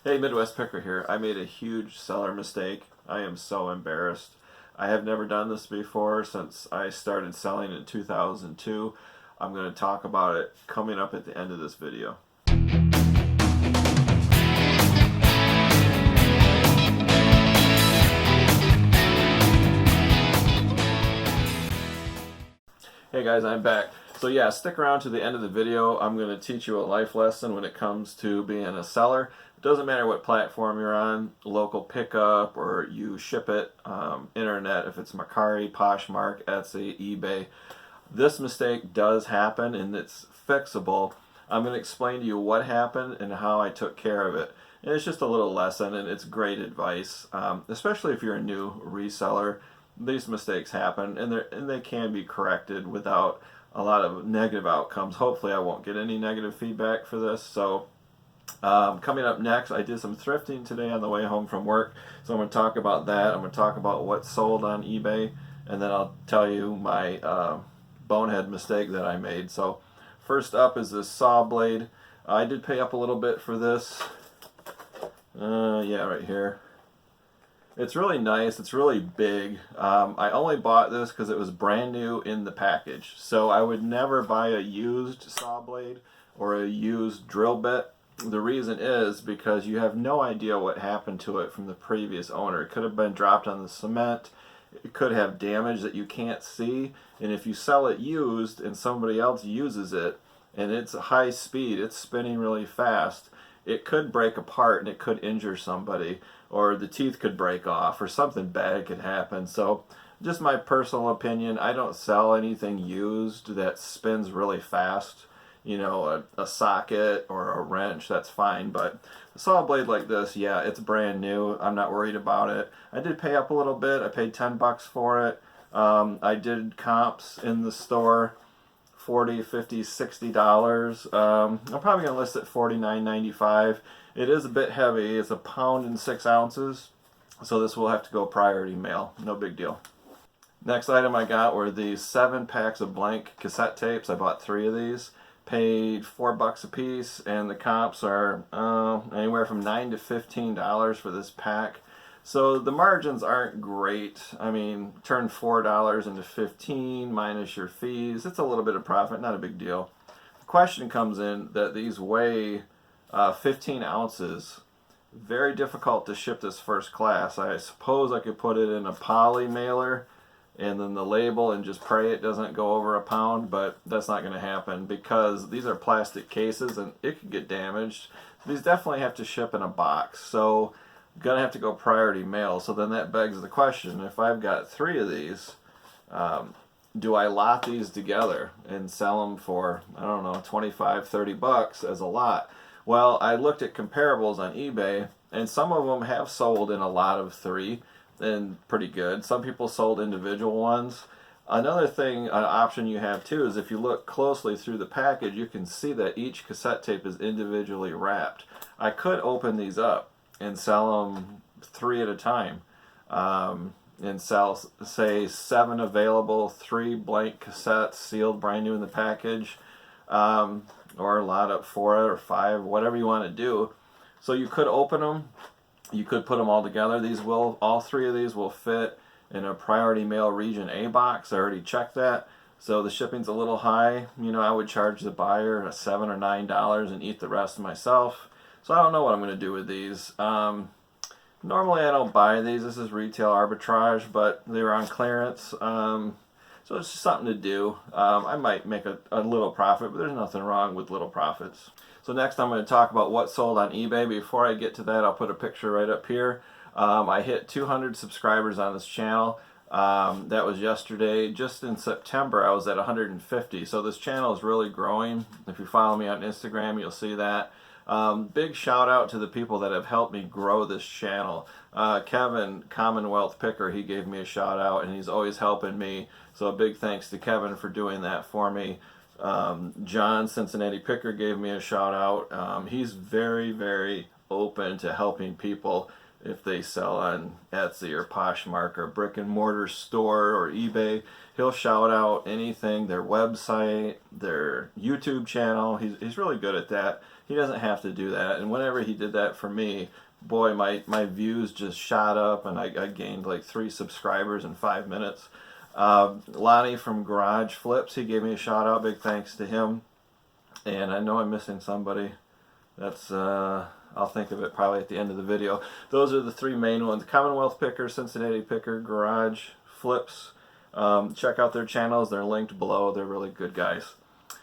Hey, Midwest Picker here. I made a huge seller mistake. I am so embarrassed. I have never done this before since I started selling in 2002. I'm going to talk about it coming up at the end of this video. Hey guys, I'm back. So yeah, stick around to the end of the video. I'm going to teach you a life lesson when it comes to being a seller. It doesn't matter what platform you're on, local pickup, or you ship it, internet, if it's Mercari, Poshmark, Etsy, eBay. This mistake does happen and it's fixable. I'm going to explain to you what happened and how I took care of it. And it's just a little lesson and it's great advice, especially if you're a new reseller. These mistakes happen and they can be corrected without a lot of negative outcomes. Hopefully I won't get any negative feedback for this. So coming up next, I did some thrifting today on the way home from work. So I'm going to talk about that. I'm going to talk about what sold on eBay, and then I'll tell you my bonehead mistake that I made. So first up is this saw blade. I did pay up a little bit for this. Yeah, right here. It's really nice. It's really big. I only bought this because it was brand new in the package. So I would never buy a used saw blade or a used drill bit. The reason is because you have no idea what happened to it from the previous owner. It could have been dropped on the cement. It could have damage that you can't see. And if you sell it used and somebody else uses it and it's high speed, it's spinning really fast, it could break apart and it could injure somebody, or the teeth could break off, or something bad could happen. So just my personal opinion, I don't sell anything used that spins really fast. You know, a socket or a wrench, that's fine, but a saw blade like this, yeah, it's brand new. I'm not worried about it. I did pay up a little bit. I paid 10 bucks for it. I did comps in the store, $40, $50, $60. I'm probably going to list it $49.95. It is a bit heavy. It's 1 pound and 6 ounces, so this will have to go priority mail. No big deal. Next item I got were these 7 packs of blank cassette tapes. I bought 3 of these. Paid $4 a piece, and the comps are anywhere from $9 to $15 for this pack. So the margins aren't great. I mean, turn $4 into $15 minus your fees. It's a little bit of profit, not a big deal. The question comes in that these weigh 15 ounces. Very difficult to ship this first class. I suppose I could put it in a poly mailer and then the label and just pray it doesn't go over 1 pound, but that's not going to happen because these are plastic cases and it could get damaged. These definitely have to ship in a box, so I'm going to have to go priority mail. So then that begs the question, if I've got 3 of these, do I lot these together and sell them for, I don't know, 25, 30 bucks as a lot? Well, I looked at comparables on eBay, and some of them have sold in a lot of 3. And pretty good. Some people sold individual ones. Another thing, an option you have too, is if you look closely through the package, you can see that each cassette tape is individually wrapped. I could open these up and sell them 3 at a time, and sell, say, 7 available, 3 blank cassettes sealed brand new in the package, or lot up 4 or 5, whatever you want to do. So you could open them. You could put them all together. All 3 of these will fit in a priority mail region A box. I already checked that. So the shipping's a little high. You know, I would charge the buyer $7 or $9 and eat the rest myself. So I don't know what I'm going to do with these. Normally I don't buy these. This is retail arbitrage, but they were on clearance. So it's just something to do. I might make a little profit, but there's nothing wrong with little profits. So next I'm going to talk about what sold on eBay. Before I get to that, I'll put a picture right up here. I hit 200 subscribers on this channel. That was yesterday. Just in September I was at 150. So this channel is really growing. If you follow me on Instagram, you'll see that. Big shout out to the people that have helped me grow this channel. Kevin, Commonwealth Picker, he gave me a shout out and he's always helping me. So a big thanks to Kevin for doing that for me. John, Cincinnati Picker, gave me a shout out. He's very, very open to helping people if they sell on Etsy or Poshmark or brick and mortar store or eBay. He'll shout out anything, their website, their YouTube channel. He's really good at that. He doesn't have to do that. And whenever he did that for me, boy, my views just shot up, and I gained like 3 subscribers in 5 minutes. Lonnie from Garage Flips, he gave me a shout out. Big thanks to him. And I know I'm missing somebody. That's I'll think of it probably at the end of the video. Those are the 3 main ones: Commonwealth Picker, Cincinnati Picker, Garage Flips. Check out their channels. They're linked below. They're really good guys.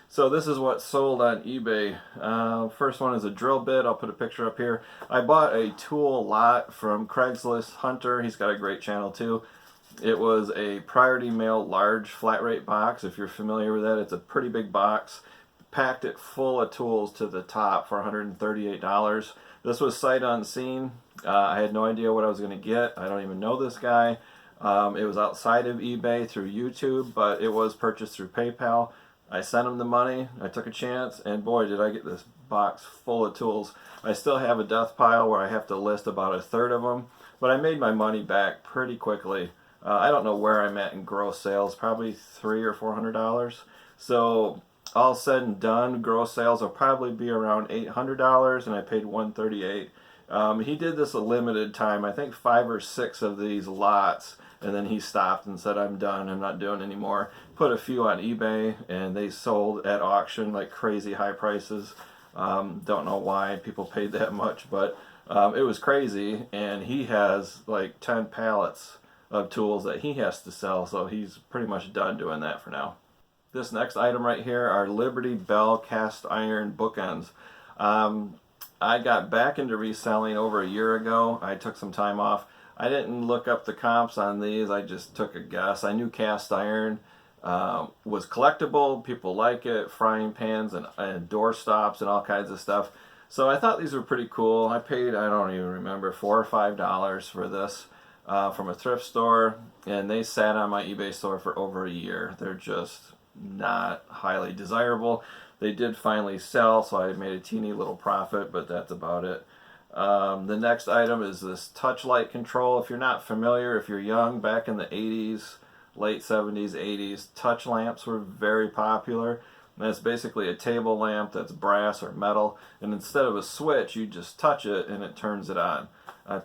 So this is what sold on eBay. First one is a drill bit. I'll put a picture up here. I bought a tool lot from Craigslist Hunter. He's got a great channel too. It was a Priority Mail large flat rate box. If you're familiar with that, it's a pretty big box. Packed it full of tools to the top for $138. This was sight unseen. I had no idea what I was going to get. I don't even know this guy. It was outside of eBay through YouTube, but it was purchased through PayPal. I sent him the money. I took a chance, and boy, did I get this box full of tools. I still have a death pile where I have to list about 1/3 of them, but I made my money back pretty quickly. I don't know where I'm at in gross sales, probably $300 or $400. So all said and done, gross sales will probably be around $800, and I paid $138. He did this a limited time, I think 5 or 6 of these lots, and then he stopped and said, I'm done, I'm not doing anymore. Put a few on eBay, and they sold at auction like crazy high prices. Don't know why people paid that much, but it was crazy, and he has like 10 pallets of tools that he has to sell, so he's pretty much done doing that for now. This next item right here are Liberty Bell cast iron bookends. I got back into reselling over a year ago. I took some time off. I didn't look up the comps on these. I just took a guess. I knew cast iron was collectible. People like it. Frying pans and door stops and all kinds of stuff. So I thought these were pretty cool. I paid, I don't even remember, $4 or $5 for this from a thrift store. And they sat on my eBay store for over a year. They're just not highly desirable. They did finally sell, so I made a teeny little profit, but that's about it. The next item is this touch light control. If you're not familiar, if you're young, back in the 80s, late 70s, 80s, touch lamps were very popular. And it's basically a table lamp that's brass or metal, and instead of a switch, you just touch it and it turns it on.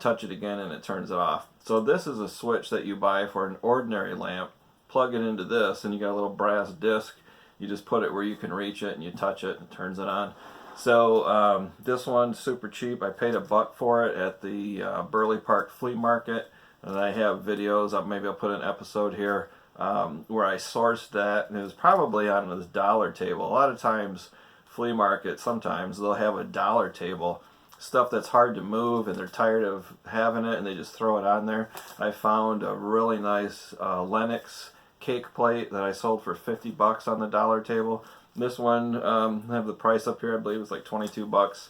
Touch it again and it turns it off. So this is a switch that you buy for an ordinary lamp. Plug it into this, and you got a little brass disc. You just put it where you can reach it, and you touch it, and it turns it on. So this one's super cheap. I paid $1 for it at the Burley Park Flea Market, and I have videos. Maybe I'll put an episode here where I sourced that, and it was probably on this dollar table. A lot of times, flea markets, sometimes they'll have a dollar table, stuff that's hard to move, and they're tired of having it, and they just throw it on there. I found a really nice Lennox cake plate that I sold for $50 on the dollar table. This one, I have the price up here, I believe it was like $22.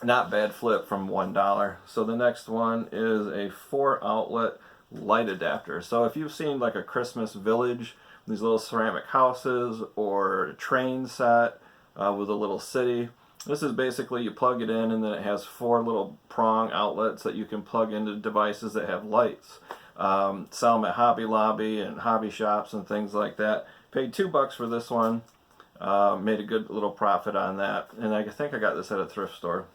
Not bad flip from $1. So the next one is a 4-outlet light adapter. So if you've seen like a Christmas village, these little ceramic houses, or a train set with a little city, this is basically you plug it in, and then it has 4 little prong outlets that you can plug into devices that have lights. Sell them at Hobby Lobby and hobby shops and things like that. Paid $2 for this one. Made a good little profit on that. And I think I got this at a thrift store.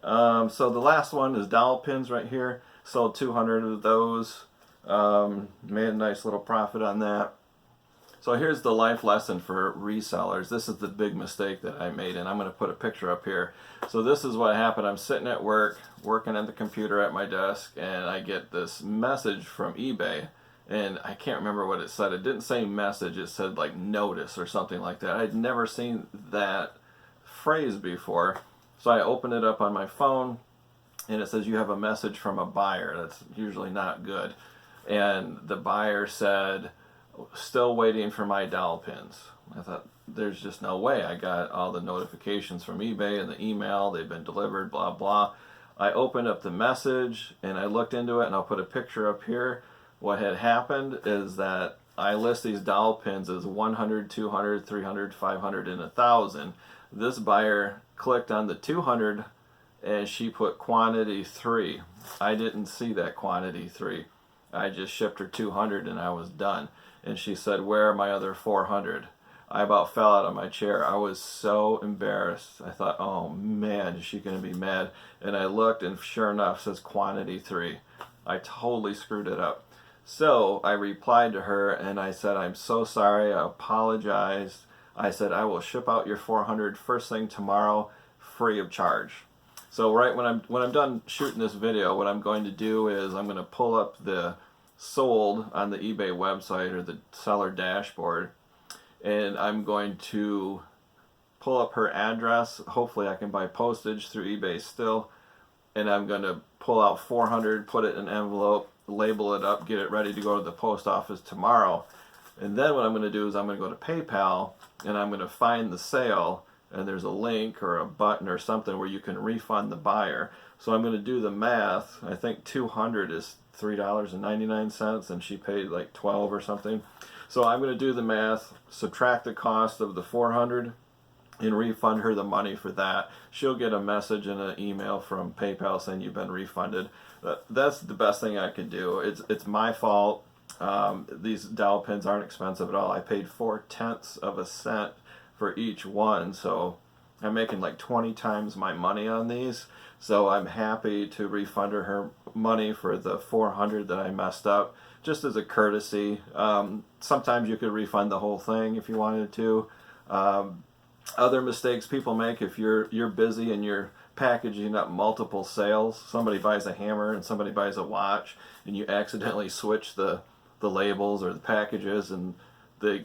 So the last one is dowel pins right here. Sold 200 of those. Made a nice little profit on that. So here's the life lesson for resellers. This is the big mistake that I made, and I'm going to put a picture up here. So this is what happened. I'm sitting at work, working at the computer at my desk, and I get this message from eBay, and I can't remember what it said. It didn't say message, it said like notice or something like that. I'd never seen that phrase before. So I opened it up on my phone, and it says you have a message from a buyer. That's usually not good. And the buyer said, still waiting for my dowel pins. I thought, there's just no way. I got all the notifications from eBay and the email, they've been delivered, blah, blah. I opened up the message and I looked into it, and I'll put a picture up here. What had happened is that I list these dowel pins as 100, 200, 300, 500, and 1,000. This buyer clicked on the 200 and she put quantity 3. I didn't see that quantity 3. I just shipped her 200 and I was done. And she said, where are my other 400? I about fell out of my chair. I was so embarrassed. I thought, oh man, is she going to be mad? And I looked, and sure enough, it says quantity 3. I totally screwed it up. So I replied to her and I said, I'm so sorry. I apologized. I said, I will ship out your 400 first thing tomorrow, free of charge. So right when I'm done shooting this video, what I'm going to do is I'm going to pull up the sold on the eBay website or the seller dashboard, and I'm going to pull up her address. Hopefully I can buy postage through eBay still, and I'm going to pull out 400, put it in an envelope, label it up, get it ready to go to the post office tomorrow. And then what I'm going to do is I'm going to go to PayPal and I'm going to find the sale, and there's a link or a button or something where you can refund the buyer. So I'm going to do the math. I think 200 is $3.99 and she paid like 12 or something. So I'm going to do the math, subtract the cost of the 400 and refund her the money for that. She'll get a message and an email from PayPal saying you've been refunded. That's the best thing I can do. It's my fault. These dowel pins aren't expensive at all. I paid 0.4 of a cent for each one, so I'm making like 20 times my money on these. So I'm happy to refund her money for the 400 that I messed up, just as a courtesy. Sometimes you could refund the whole thing if you wanted to. Other mistakes people make, if you're busy and you're packaging up multiple sales, somebody buys a hammer and somebody buys a watch, and you accidentally switch the labels or the packages, and the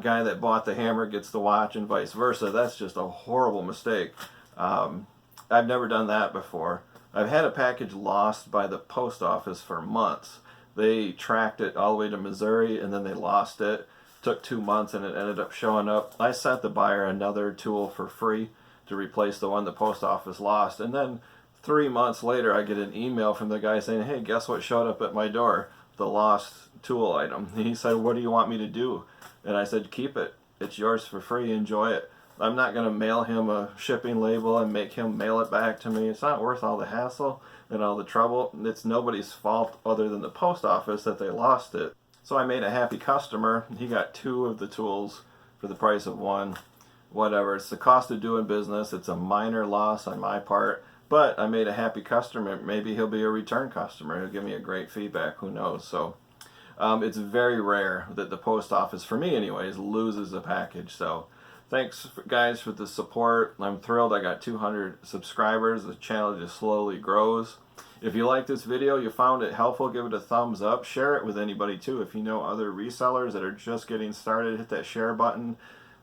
guy that bought the hammer gets the watch and vice versa. That's just a horrible mistake. I've never done that before. I've had a package lost by the post office for months. They tracked it all the way to Missouri and then they lost it. Took 2 months and it ended up showing up. I sent the buyer another tool for free to replace the one the post office lost. And then 3 months later I get an email from the guy saying, hey, guess what showed up at my door? The lost tool item. And he said, what do you want me to do? And I said, keep it. It's yours for free. Enjoy it. I'm not going to mail him a shipping label and make him mail it back to me. It's not worth all the hassle and all the trouble. It's nobody's fault other than the post office that they lost it. So I made a happy customer. He got 2 of the tools for the price of 1. Whatever. It's the cost of doing business. It's a minor loss on my part. But I made a happy customer. Maybe he'll be a return customer. He'll give me a great feedback. Who knows? So it's very rare that the post office, for me anyways, loses a package. So thanks guys for the support. I'm thrilled I got 200 subscribers. The channel just slowly grows. If you like this video, you found it helpful, give it a thumbs up. Share it with anybody too. If you know other resellers that are just getting started, hit that share button.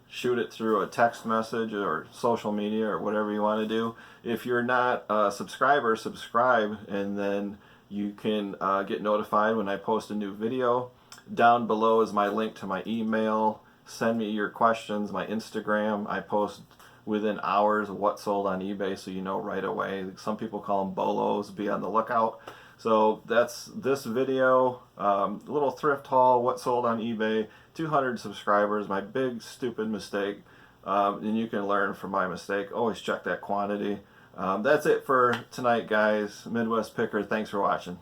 Shoot it through a text message or social media or whatever you want to do. If you're not a subscriber, subscribe, and then you can get notified when I post a new video. Down below is my link to my email. Send me your questions, my Instagram. I post within hours of what sold on eBay, so you know right away. Some people call them BOLOs. Be on the lookout. So that's this video, little thrift haul, what sold on eBay, 200 subscribers, my big stupid mistake, and you can learn from my mistake. Always check that quantity. That's it for tonight, guys. Midwest Picker, thanks for watching.